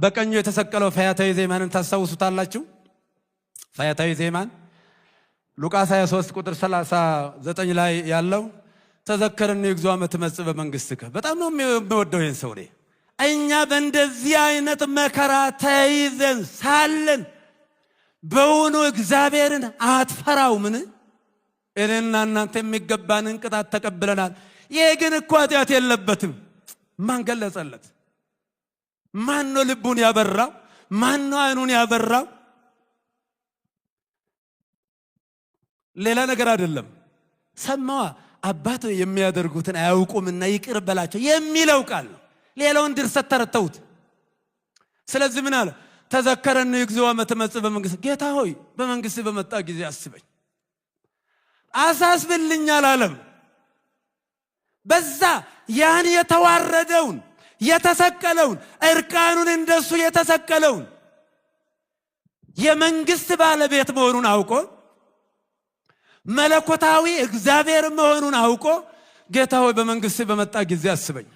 በቀኙ የተሰቀለው ፈያታዊ ዜማንን ታስታውሱታላችሁ? ፈያታዊ ዜማን ሉቃስ 23 ቁጥር 39 ላይ ያለው ተዘከረኒ እግዚኦ አመ ትመጽእ በመንግሥትከ። በጣም ነው የሚወደው ይህን ሰው። እኛ በእንደዚህ አይነት መከራ ተይዘን ሳለን በውኑ እግዚአብሔርን አትፈራውምን? እኔና እናንተ የሚገባንን ቅጣት ተቀብለናል። ይሄ ግን እኮ ኃጢአት የለበትም። ማን ገለጸለት? ማን ነው ልቡን ያበራው? ማን ነው አይኑን ያበራው? ሌላ ነገር አይደለም። ሰማዋ አባት የሚያደርጉትን አያውቁምና ይቅር በላቸው የሚለው ቃል ነው። ሌላውን ድርሰት ተረተውት። ስለዚህ ምን አለ? ተዘከረኒ እግዚኦ አመ ትመጽእ በመንግሥትከ። ጌታ ሆይ በመንግሥት በመጣ ጊዜ አስበኝ፣ አሳስብልኝ አላለም። በዛ ያን የተዋረደውን የተሰቀለውን እርቃኑን እንደሱ የተሰቀለውን የመንግሥት ባለቤት መሆኑን አውቆ መለኮታዊ እግዚአብሔር መሆኑን አውቆ ጌታ ሆይ በመንግሥት በመጣ ጊዜ አስበኝ